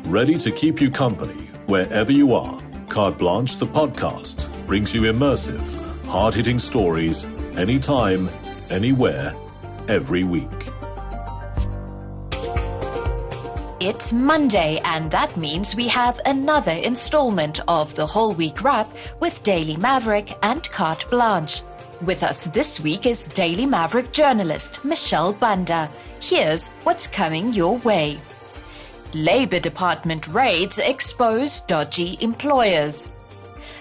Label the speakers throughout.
Speaker 1: ready to keep you company wherever you are. Carte Blanche, the podcast, brings you immersive, hard-hitting stories anytime, anywhere, every week.
Speaker 2: It's Monday, and that means we have another installment of the WholeWeek wrap with Daily Maverick and Carte Blanche. With us this week is Daily Maverick journalist Michelle Banda. Here's what's coming your way. Labour Department raids expose dodgy employers.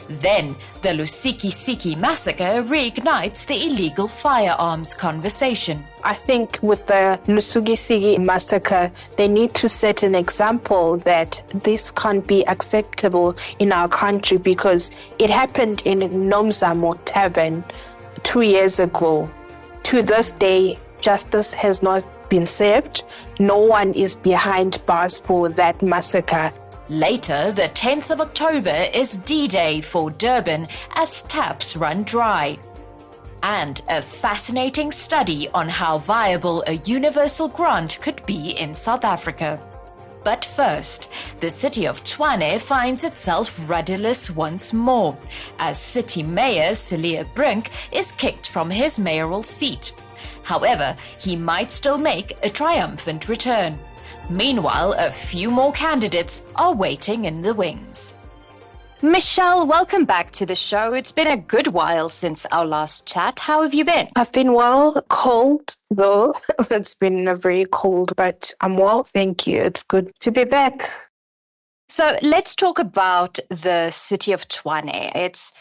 Speaker 2: Then, the Lusikisiki Massacre reignites the illegal firearms conversation.
Speaker 3: I think with the Lusikisiki Massacre, they need to set an example that this can't be acceptable in our country because it happened in Nomzamo Tavern 2 years ago. To this day, justice has not been served. No one is behind bars for that massacre.
Speaker 2: Later, the 10th of October is D-Day for Durban as taps run dry. And a fascinating study on how viable a universal grant could be in South Africa. But first, the city of Tshwane finds itself rudderless once more, as City Mayor Cille Brink is kicked from his mayoral seat. However, he might still make a triumphant return. Meanwhile, a few more candidates are waiting in the wings. Michelle, welcome back to the show. It's been a good while since our last chat. How have you been?
Speaker 3: I've been well, cold though. It's been very cold, but I'm well, thank you. It's good to be back.
Speaker 2: So let's talk about the city of Tshwane. It's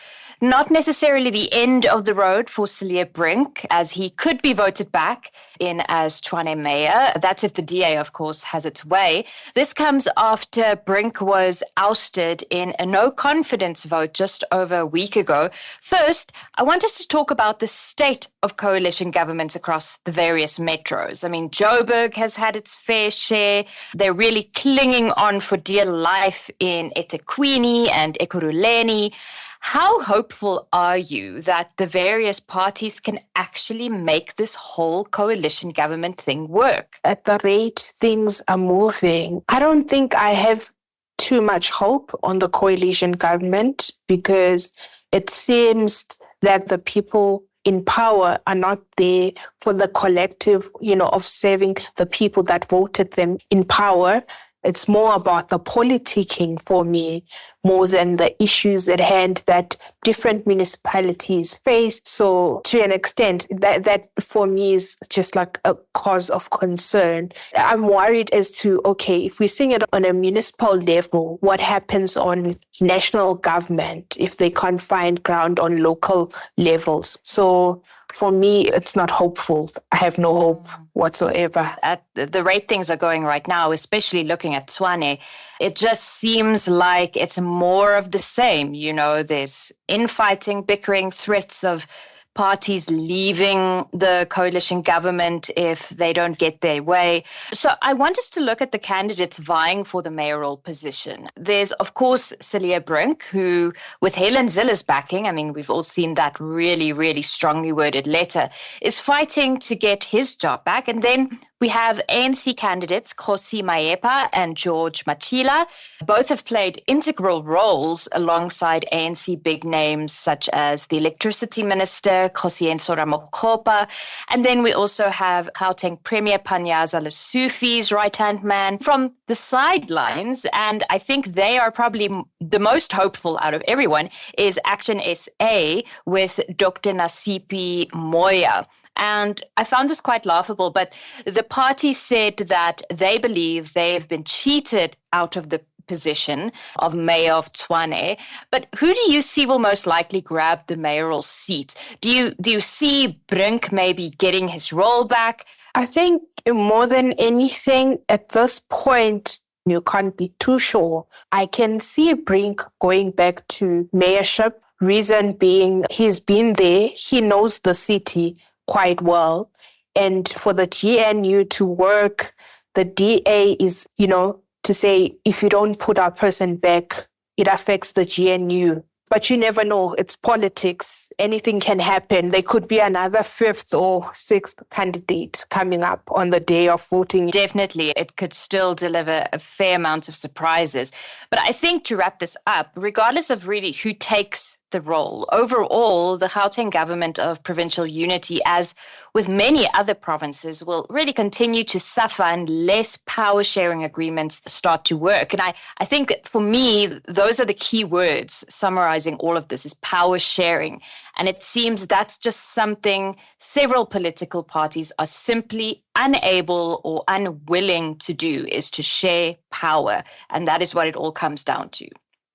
Speaker 2: not necessarily the end of the road for Cille Brink, as he could be voted back in as Tshwane mayor. That's if the DA, of course, has its way. This comes after Brink was ousted in a no-confidence vote just over a week ago. First, I want us to talk about the state of coalition governments across the various metros. I mean, Joburg has had its fair share. They're really clinging on for dear life in eThekwini and Ekurhuleni. How hopeful are you that the various parties can actually make this whole coalition government thing work?
Speaker 3: At the rate things are moving, I don't think I have too much hope on the coalition government because it seems that the people in power are not there for the collective, of serving the people that voted them in power. It's more about the politicking for me, more than the issues at hand that different municipalities face. So to an extent, that for me is just like a cause of concern. I'm worried as to, okay, if we sing it on a municipal level, what happens on national government if they can't find ground on local levels? So for me, it's not hopeful. I have no hope whatsoever.
Speaker 2: At the rate things are going right now, especially looking at Tshwane, it just seems like it's more of the same. There's infighting, bickering, threats of parties leaving the coalition government if they don't get their way. So I want us to look at the candidates vying for the mayoral position. There's, of course, Cille Brink, who, with Helen Zille's backing, I mean, we've all seen that really, really strongly worded letter, is fighting to get his job back. And then we have ANC candidates Kgosi Mayepa and George Machila. Both have played integral roles alongside ANC big names such as the Electricity Minister, Khosienso Ramokgopa. And then we also have Gauteng Premier Panyaza Lesufi's right-hand man from the sidelines. And I think they are probably the most hopeful out of everyone is Action SA with Dr. Nasipi Moya. And I found this quite laughable, but the party said that they believe they have been cheated out of the position of mayor of Tshwane. But who do you see will most likely grab the mayoral seat? Do you see Brink maybe getting his role back?
Speaker 3: I think more than anything at this point, you can't be too sure. I can see Brink going back to mayorship. Reason being, he's been there. He knows the city quite well. And for the GNU to work, the DA is, to say, if you don't put our person back, it affects the GNU. But you never know. It's politics. Anything can happen. There could be another fifth or sixth candidate coming up on the day of voting.
Speaker 2: Definitely, it could still deliver a fair amount of surprises. But I think to wrap this up, regardless of really who takes the role, overall, the Gauteng government of provincial unity, as with many other provinces, will really continue to suffer unless power-sharing agreements start to work. And I think for me, those are the key words summarizing all of this, is power-sharing. And it seems that's just something several political parties are simply unable or unwilling to do, is to share power. And that is what it all comes down to.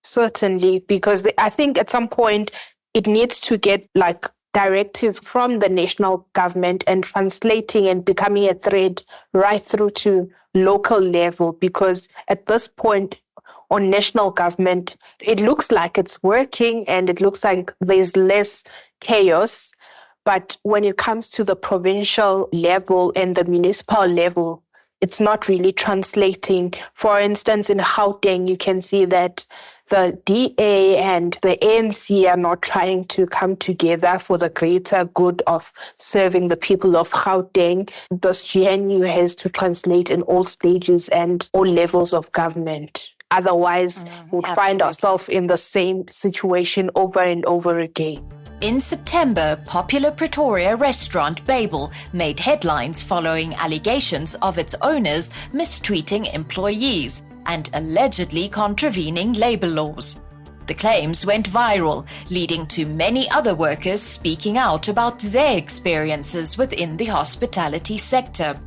Speaker 3: Certainly, because I think at some point it needs to get like directive from the national government and translating and becoming a thread right through to local level, because at this point on national government, it looks like it's working and it looks like there's less chaos. But when it comes to the provincial level and the municipal level, it's not really translating. For instance, in Gauteng, you can see that the DA and the ANC are not trying to come together for the greater good of serving the people of Gauteng. This GNU has to translate in all stages and all levels of government. Otherwise, we'll find ourselves in the same situation over and over again.
Speaker 4: In September, popular Pretoria restaurant Babel made headlines following allegations of its owners mistreating employees and allegedly contravening labor laws. The claims went viral, leading to many other workers speaking out about their experiences within the hospitality sector.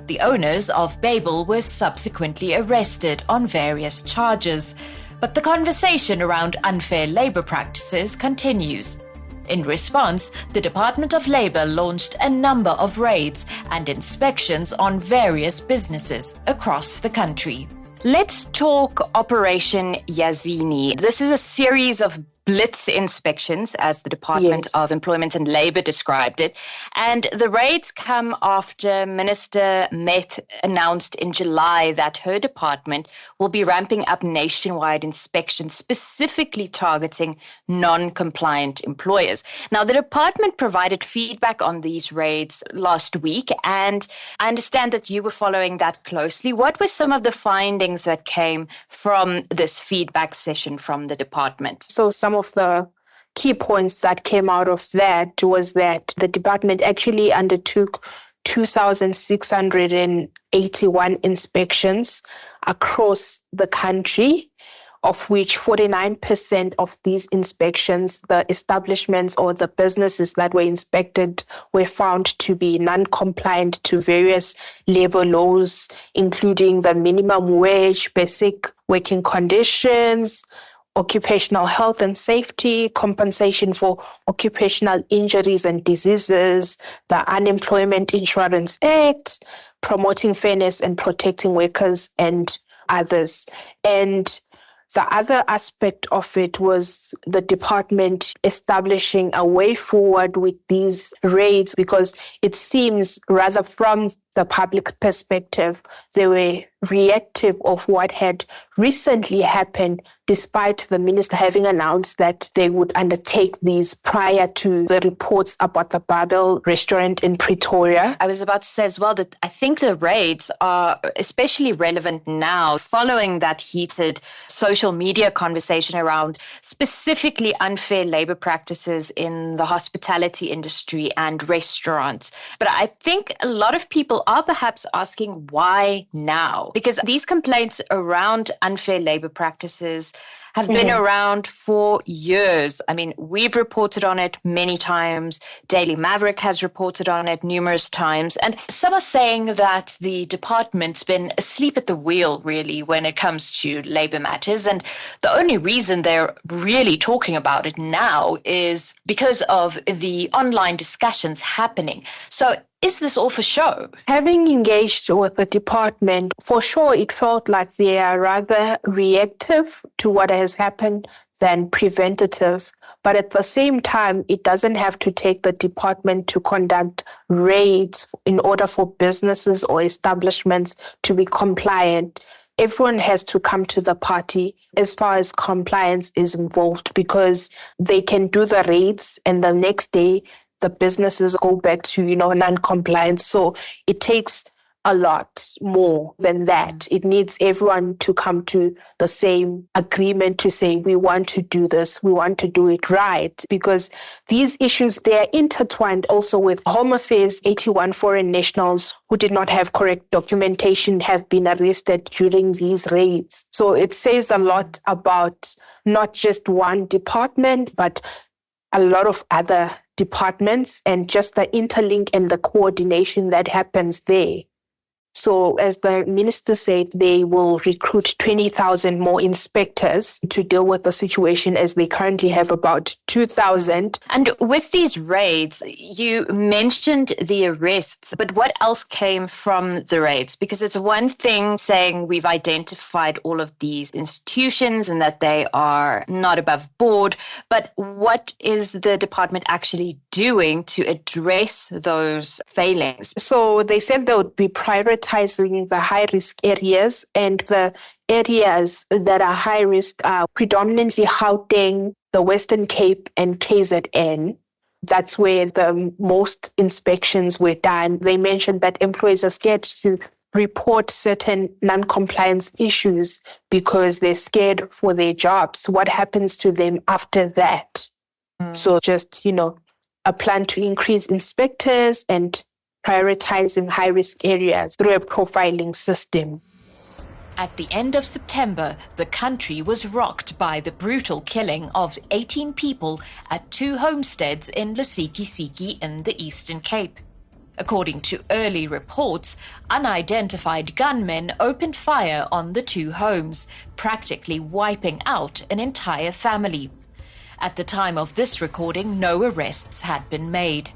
Speaker 4: The owners of Babel were subsequently arrested on various charges, but the conversation around unfair labor practices continues. In response, the Department of Labor launched a number of raids and inspections on various businesses across the country.
Speaker 2: Let's talk Operation Yazini. This is a series of blitz inspections, as the Department of Employment and Labour described it. And the raids come after Minister Meth announced in July that her department will be ramping up nationwide inspections, specifically targeting non-compliant employers. Now, the department provided feedback on these raids last week, and I understand that you were following that closely. What were some of the findings that came from this feedback session from the department?
Speaker 3: So some of the key points that came out of that was that the department actually undertook 2,681 inspections across the country, of which 49% of these inspections, the establishments or the businesses that were inspected were found to be non-compliant to various labor laws, including the minimum wage, basic working conditions, occupational health and safety, compensation for occupational injuries and diseases, the Unemployment Insurance Act, promoting fairness and protecting workers, and others. And the other aspect of it was the department establishing a way forward with these raids, because it seems, rather from the public perspective, they were reactive of what had recently happened, despite the minister having announced that they would undertake these prior to the reports about the Babel restaurant in Pretoria.
Speaker 2: I was about to say as well that I think the raids are especially relevant now, following that heated social media conversation around specifically unfair labor practices in the hospitality industry and restaurants. But I think a lot of people are perhaps asking why now? Because these complaints around unfair labor practices have been around for years. I mean, we've reported on it many times. Daily Maverick has reported on it numerous times. And some are saying that the department's been asleep at the wheel, really, when it comes to labor matters. And the only reason they're really talking about it now is because of the online discussions happening. So is this all for show?
Speaker 3: Having engaged with the department, for sure, it felt like they are rather reactive to what has happened than preventative. But at the same time, it doesn't have to take the department to conduct raids in order for businesses or establishments to be compliant. everyone has to come to the party as far as compliance is involved, because they can do the raids and the next day the businesses go back to, non-compliance. So it takes a lot more than that. It needs everyone to come to the same agreement to say, we want to do this, we want to do it right, because these issues, they're intertwined also with Home Affairs. 81 foreign nationals who did not have correct documentation have been arrested during these raids. So it says a lot about not just one department, but a lot of other departments, and just the interlink and the coordination that happens there. So as the minister said, they will recruit 20,000 more inspectors to deal with the situation, as they currently have about 2,000.
Speaker 2: And with these raids, you mentioned the arrests, but what else came from the raids? Because it's one thing saying we've identified all of these institutions and that they are not above board, but what is the department actually doing to address those failings?
Speaker 3: So they said they would be prioritizing the high-risk areas, and the areas that are high-risk are predominantly Gauteng, the Western Cape, and KZN. That's where the most inspections were done. They mentioned that employees are scared to report certain non-compliance issues because they're scared for their jobs. What happens to them after that? So just, a plan to increase inspectors and prioritizing high-risk areas through a profiling system.
Speaker 4: At the end of September, the country was rocked by the brutal killing of 18 people at 2 homesteads in Lusikisiki in the Eastern Cape. According to early reports, unidentified gunmen opened fire on the 2 homes, practically wiping out an entire family. At the time of this recording, no arrests had been made.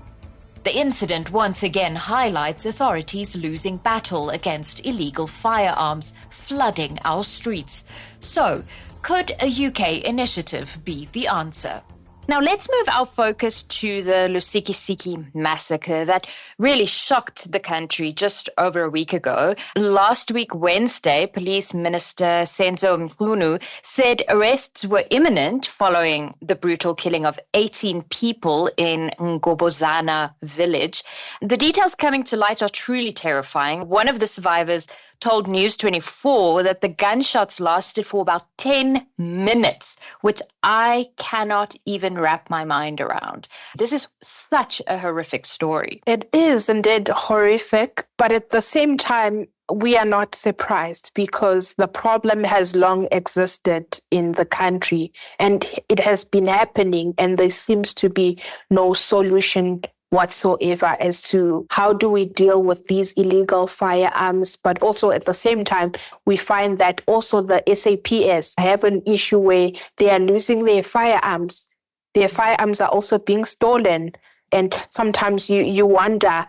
Speaker 4: The incident once again highlights authorities losing battle against illegal firearms, flooding our streets. So, could a UK initiative be the answer?
Speaker 2: Now let's move our focus to the Lusikisiki Massacre that really shocked the country just over a week ago. Last week, Wednesday, Police Minister Senzo Mchunu said arrests were imminent following the brutal killing of 18 people in Ngobozana village. The details coming to light are truly terrifying. One of the survivors told News 24 that the gunshots lasted for about 10 minutes, which I cannot even wrap my mind around. This is such a horrific story.
Speaker 3: It is indeed horrific, but at the same time, we are not surprised because the problem has long existed in the country and it has been happening, and there seems to be no solution whatsoever as to how do we deal with these illegal firearms. But also at the same time, we find that also the SAPS have an issue where they are losing their firearms. Their firearms are also being stolen. And sometimes you wonder,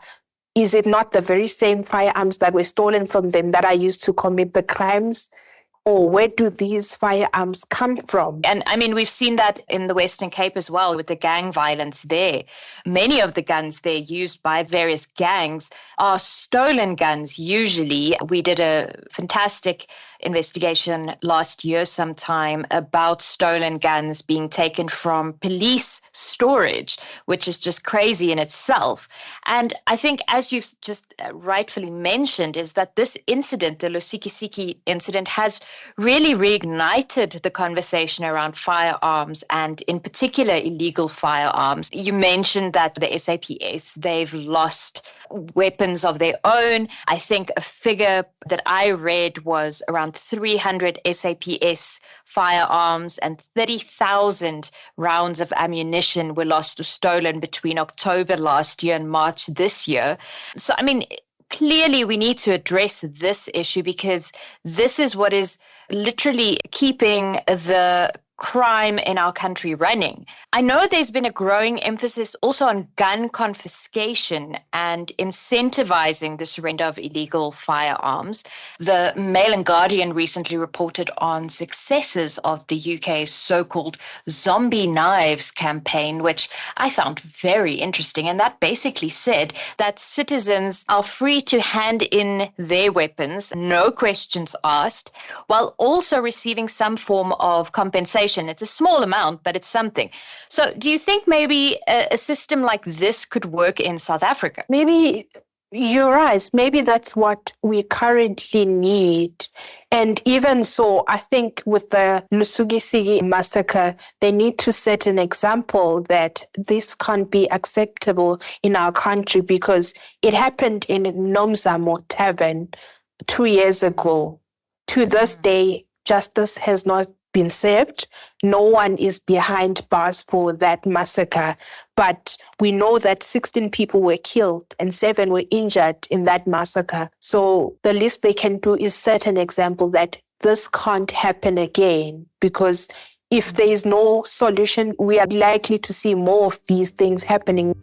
Speaker 3: is it not the very same firearms that were stolen from them that are used to commit the crimes? Or where do these firearms come from?
Speaker 2: And I mean, we've seen that in the Western Cape as well with the gang violence there. Many of the guns there used by various gangs are stolen guns usually. We did a fantastic investigation last year sometime about stolen guns being taken from police storage, which is just crazy in itself. And I think, as you've just rightfully mentioned, is that this incident, the Lusikisiki incident, has really reignited the conversation around firearms and in particular illegal firearms. You mentioned that the SAPS, they've lost weapons of their own. I think a figure that I read was around 300 SAPS firearms and 30,000 rounds of ammunition were lost or stolen between October last year and March this year. So, I mean, clearly we need to address this issue because this is what is literally keeping the crime in our country running. I know there's been a growing emphasis also on gun confiscation and incentivizing the surrender of illegal firearms. The Mail and Guardian recently reported on successes of the UK's so-called zombie knives campaign, which I found very interesting. And that basically said that citizens are free to hand in their weapons, no questions asked, while also receiving some form of compensation. It's a small amount, but it's something. So do you think maybe a system like this could work in South Africa?
Speaker 3: Maybe you're right. Maybe that's what we currently need. And even so, I think with the Lusikisiki Massacre, they need to set an example that this can't be acceptable in our country, because it happened in Nomzamo Tavern 2 years ago. To this day, justice has not been served. No one is behind bars for that massacre. But we know that 16 people were killed and 7 were injured in that massacre. So the least they can do is set an example that this can't happen again, because if there is no solution, we are likely to see more of these things happening.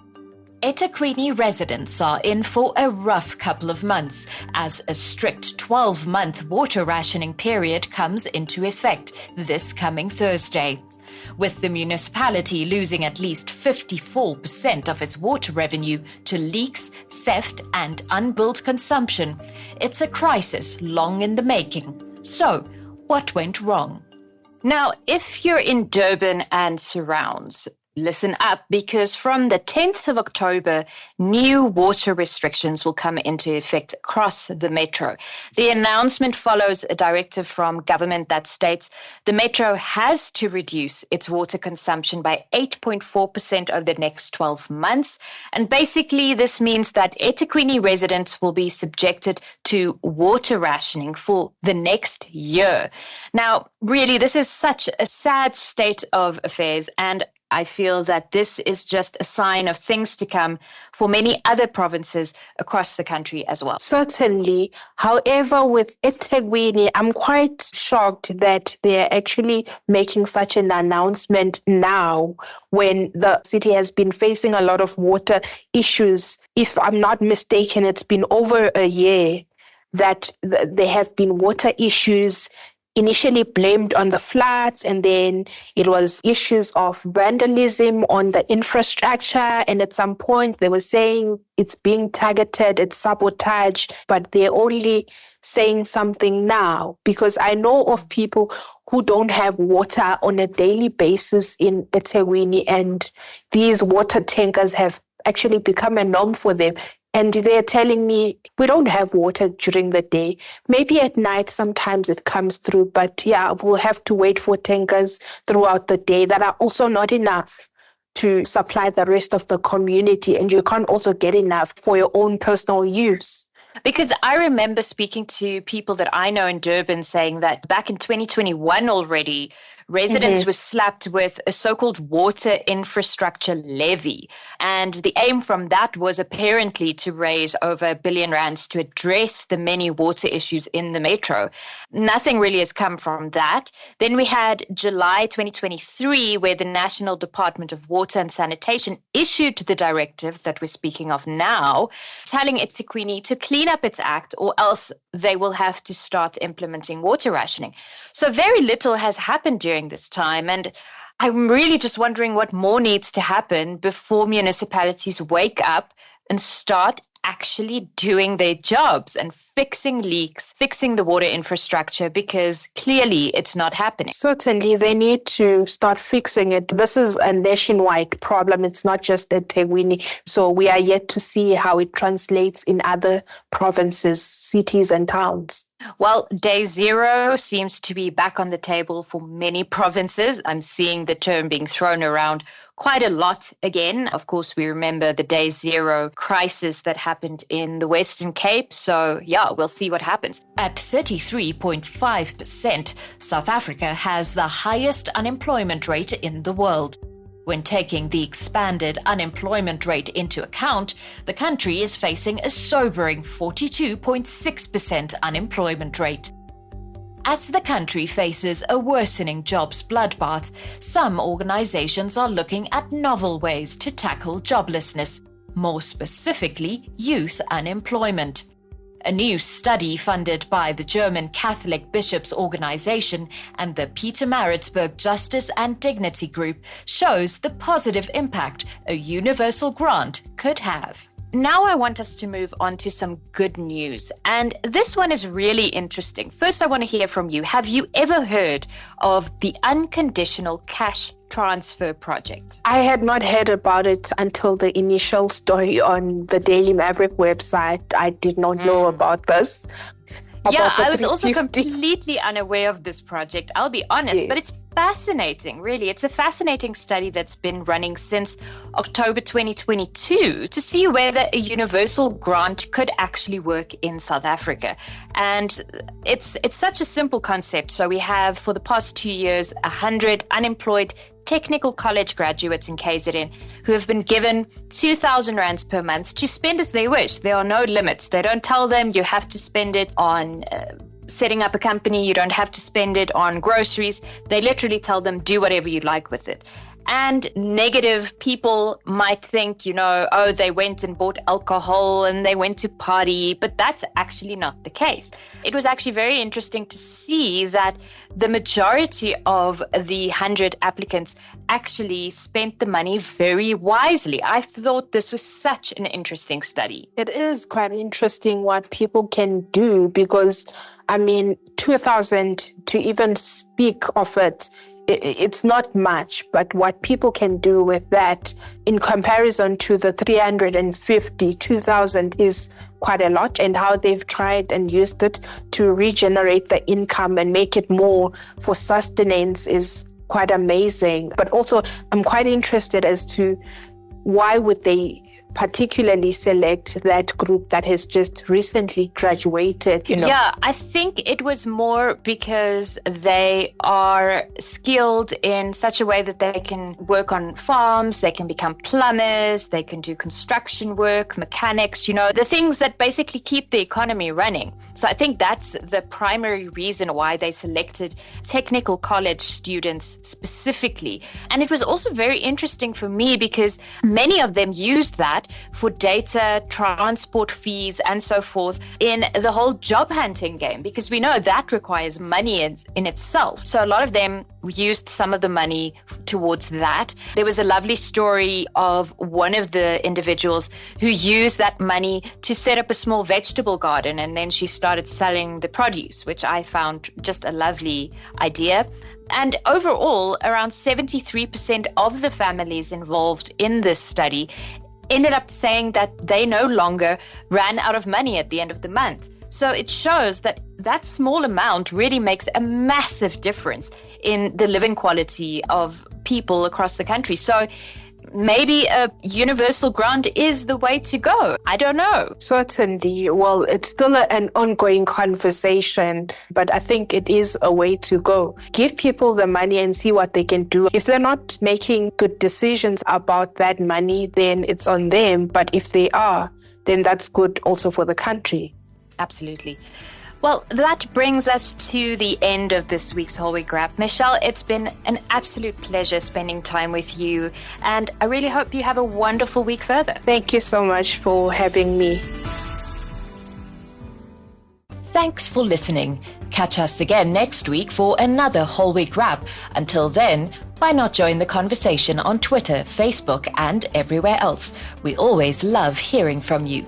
Speaker 4: eThekwini residents are in for a rough couple of months as a strict 12-month water rationing period comes into effect this coming Thursday. With the municipality losing at least 54% of its water revenue to leaks, theft and unbilled consumption, it's a crisis long in the making. So, what went wrong?
Speaker 2: Now, if you're in Durban and surrounds, listen up, because from the 10th of October, new water restrictions will come into effect across the metro. The announcement follows a directive from government that states the metro has to reduce its water consumption by 8.4% over the next 12 months. And basically, this means that eThekwini residents will be subjected to water rationing for the next year. Now, really, this is such a sad state of affairs, and I feel that this is just a sign of things to come for many other provinces across the country as well.
Speaker 3: Certainly. However, with eThekwini, I'm quite shocked that they're actually making such an announcement now when the city has been facing a lot of water issues. If I'm not mistaken, it's been over a year that there have been water issues, initially blamed on the floods, and then it was issues of vandalism on the infrastructure, and at some point they were saying it's being targeted, it's sabotage, but they're only saying something now, because I know of people who don't have water on a daily basis in eThekwini, and these water tankers have actually become a norm for them. And they're telling me, we don't have water during the day. Maybe at night, sometimes it comes through. But yeah, we'll have to wait for tankers throughout the day that are also not enough to supply the rest of the community. And you can't also get enough for your own personal use.
Speaker 2: Because I remember speaking to people that I know in Durban saying that back in 2021 already, residents were slapped with a so-called water infrastructure levy. And the aim from that was apparently to raise over R1 billion to address the many water issues in the metro. Nothing really has come from that. Then we had July 2023, where the National Department of Water and Sanitation issued the directive that we're speaking of now, telling eThekwini to clean up its act, or else they will have to start implementing water rationing. So very little has happened during this time, and I'm really just wondering what more needs to happen before municipalities wake up and start actually doing their jobs and fixing leaks, fixing the water infrastructure, because clearly it's not happening.
Speaker 3: Certainly, they need to start fixing it. This is a nationwide problem. It's not just eThekwini. So we are yet to see how it translates in other provinces, cities and towns.
Speaker 2: Well, day zero seems to be back on the table for many provinces. I'm seeing the term being thrown around quite a lot again. Of course, we remember the day zero crisis that happened in the Western Cape. So, yeah, we'll see what happens.
Speaker 4: At 33.5%, South Africa has the highest unemployment rate in the world. When taking the expanded unemployment rate into account, the country is facing a sobering 42.6% unemployment rate. As the country faces a worsening jobs bloodbath, some organizations are looking at novel ways to tackle joblessness, more specifically youth unemployment. A new study funded by the German Catholic Bishops' Organization and the Pietermaritzburg Justice and Dignity Group shows the positive impact a universal grant could have.
Speaker 2: Now I want us to move on to some good news. And this one is really interesting. First, I want to hear from you. Have you ever heard of the Unconditional Cash Transfer Project?
Speaker 3: I had not heard about it until the initial story on the Daily Maverick website. I did not know about this.
Speaker 2: Yeah, I was also completely unaware of this project, I'll be honest, but it's fascinating, really. It's a fascinating study that's been running since October 2022 to see whether a universal grant could actually work in South Africa. And it's such a simple concept. So we have, for the past 2 years, 100 unemployed technical college graduates in KZN who have been given 2,000 rands per month to spend as they wish. There are no limits. They don't tell them you have to spend it on setting up a company. You don't have to spend it on groceries. They literally tell them do whatever you like with it. And negative people might think, oh, they went and bought alcohol and they went to party, but that's actually not the case. It was actually very interesting to see that the majority of the 100 applicants actually spent the money very wisely. I thought this was such an interesting study.
Speaker 3: It is quite interesting what people can do because, 2,000 to even speak of it, it's not much, but what people can do with that in comparison to the 350, 2,000 is quite a lot, and how they've tried and used it to regenerate the income and make it more for sustenance is quite amazing. But also, I'm quite interested as to why would they particularly select that group that has just recently graduated,
Speaker 2: Yeah, I think it was more because they are skilled in such a way that they can work on farms, they can become plumbers, they can do construction work, mechanics, the things that basically keep the economy running. So I think that's the primary reason why they selected technical college students specifically. And it was also very interesting for me because many of them used that for data, transport fees, and so forth in the whole job hunting game, because we know that requires money in itself. So a lot of them used some of the money towards that. There was a lovely story of one of the individuals who used that money to set up a small vegetable garden, and then she started selling the produce, which I found just a lovely idea. And overall, around 73% of the families involved in this study ended up saying that they no longer ran out of money at the end of the month. So it shows that that small amount really makes a massive difference in the living quality of people across the country. So maybe a universal grant is the way to go. I don't know.
Speaker 3: Certainly. Well, it's still an ongoing conversation, but I think it is a way to go. Give people the money and see what they can do. If they're not making good decisions about that money, then it's on them. But if they are, then that's good also for the country.
Speaker 2: Absolutely. Well, that brings us to the end of this week's WholeWeek Wrap. Michelle, it's been an absolute pleasure spending time with you, and I really hope you have a wonderful week further.
Speaker 3: Thank you so much for having me.
Speaker 4: Thanks for listening. Catch us again next week for another WholeWeek Wrap. Until then, why not join the conversation on Twitter, Facebook, and everywhere else? We always love hearing from you.